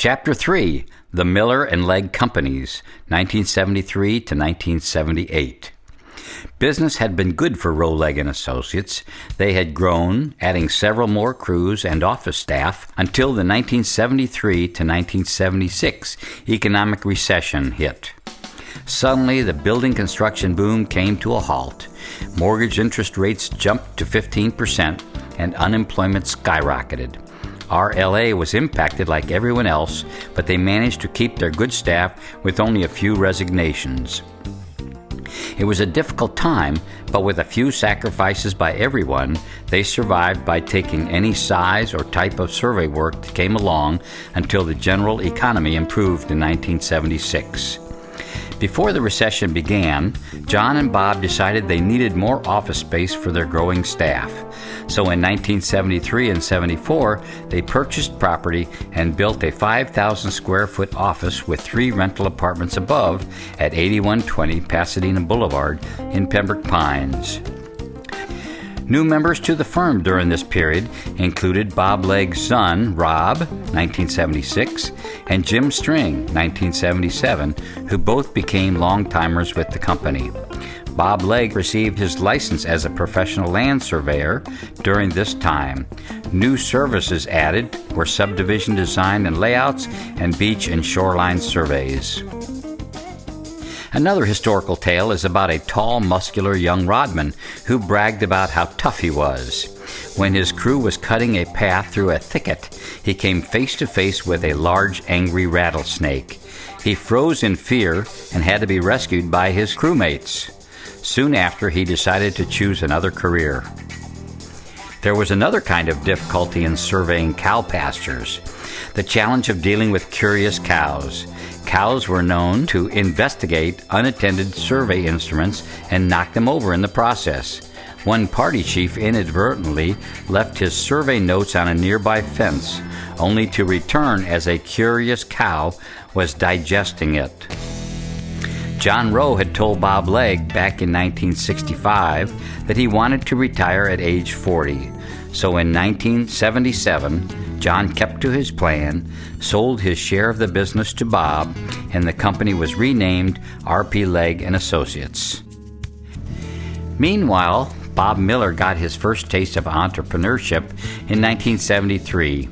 Chapter 3, The Miller and Legg Companies, 1973 to 1978. Business had been good for Rowe, Legg & Associates. They had grown, adding several more crews and office staff until the 1973 to 1976 economic recession hit. Suddenly, the building construction boom came to a halt. Mortgage interest rates jumped to 15%, and unemployment skyrocketed. RLA was impacted like everyone else, but they managed to keep their good staff with only a few resignations. It was a difficult time, but with a few sacrifices by everyone, they survived by taking any size or type of survey work that came along until the general economy improved in 1976. Before the recession began, John and Bob decided they needed more office space for their growing staff. So in 1973 and 74, they purchased property and built a 5,000 square foot office with 3 rental apartments above at 8120 Pasadena Boulevard in Pembroke Pines. New members to the firm during this period included Bob Legg's son, Rob, 1976, and Jim String, 1977, who both became long-timers with the company. Bob Legg received his license as a professional land surveyor during this time. New services added were subdivision design and layouts and beach and shoreline surveys. Another historical tale is about a tall, muscular young rodman who bragged about how tough he was. When his crew was cutting a path through a thicket, he came face to face with a large, angry rattlesnake. He froze in fear and had to be rescued by his crewmates. Soon after, he decided to choose another career. There was another kind of difficulty in surveying cow pastures, the challenge of dealing with curious cows. Cows were known to investigate unattended survey instruments and knock them over in the process. One party chief inadvertently left his survey notes on a nearby fence, only to return as a curious cow was digesting it. John Rowe had told Bob Legg back in 1965 that he wanted to retire at age 40. So in 1977, John kept to his plan, sold his share of the business to Bob, and the company was renamed R.P. Legg & Associates. Meanwhile, Bob Miller got his first taste of entrepreneurship in 1973.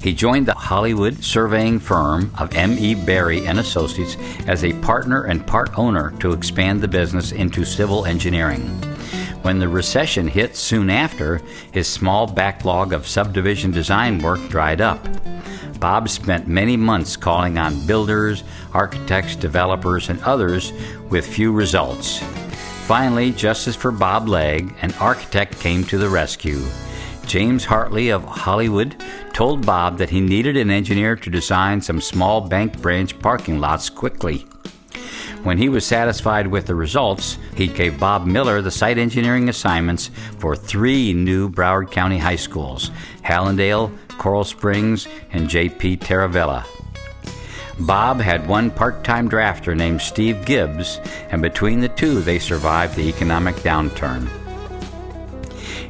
He joined the Hollywood surveying firm of M.E. Berry & Associates as a partner and part owner to expand the business into civil engineering. When the recession hit soon after, his small backlog of subdivision design work dried up. Bob spent many months calling on builders, architects, developers, and others with few results. Finally, just as for Bob Legg, an architect came to the rescue. James Hartley of Hollywood told Bob that he needed an engineer to design some small bank branch parking lots quickly. When he was satisfied with the results, he gave Bob Miller the site engineering assignments for 3 new Broward County high schools, Hallandale, Coral Springs, and J.P. Taravella. Bob had one part-time drafter named Steve Gibbs, and between the two they survived the economic downturn.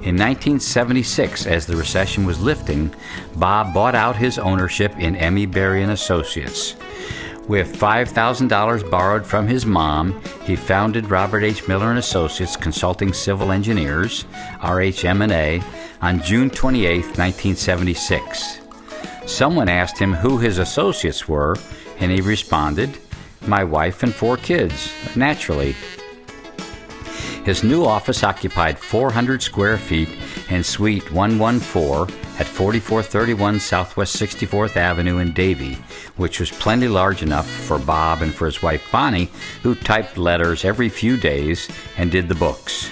In 1976, as the recession was lifting, Bob bought out his ownership in M.E. Berry & Associates. With $5,000 borrowed from his mom, he founded Robert H. Miller & Associates Consulting Civil Engineers, RHM&A, on June 28, 1976. Someone asked him who his associates were, and he responded, "My wife and 4 kids, naturally." His new office occupied 400 square feet in Suite 114 at 4431 Southwest 64th Avenue in Davie, which was plenty large enough for Bob and for his wife Bonnie, who typed letters every few days and did the books.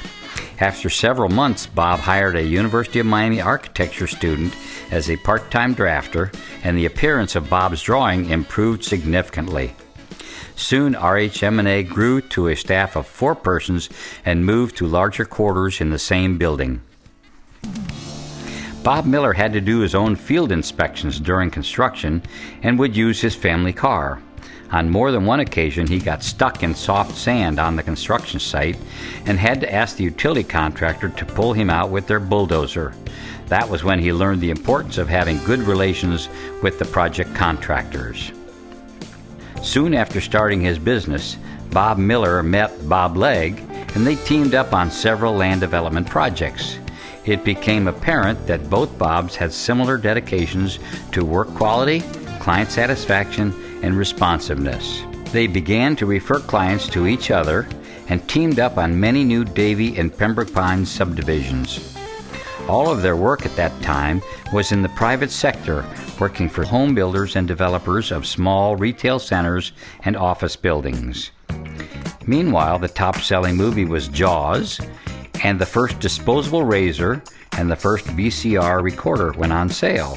After several months, Bob hired a University of Miami architecture student as a part-time drafter, and the appearance of Bob's drawing improved significantly. Soon, RHM&A grew to a staff of 4 persons and moved to larger quarters in the same building. Bob Miller had to do his own field inspections during construction and would use his family car. On more than one occasion, he got stuck in soft sand on the construction site and had to ask the utility contractor to pull him out with their bulldozer. That was when he learned the importance of having good relations with the project contractors. Soon after starting his business, Bob Miller met Bob Legg, and they teamed up on several land development projects. It became apparent that both Bobs had similar dedications to work quality, client satisfaction, and responsiveness. They began to refer clients to each other and teamed up on many new Davie and Pembroke Pines subdivisions. All of their work at that time was in the private sector, working for home builders and developers of small retail centers and office buildings. Meanwhile, the top-selling movie was Jaws, and the first disposable razor and the first VCR recorder went on sale.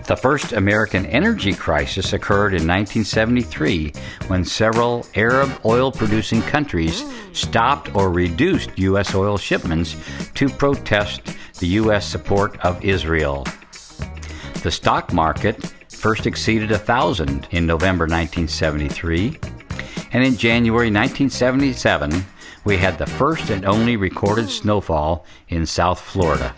The first American energy crisis occurred in 1973 when several Arab oil-producing countries stopped or reduced U.S. oil shipments to protest the U.S. support of Israel. The stock market first exceeded 1,000 in November 1973, and in January 1977, we had the first and only recorded snowfall in South Florida.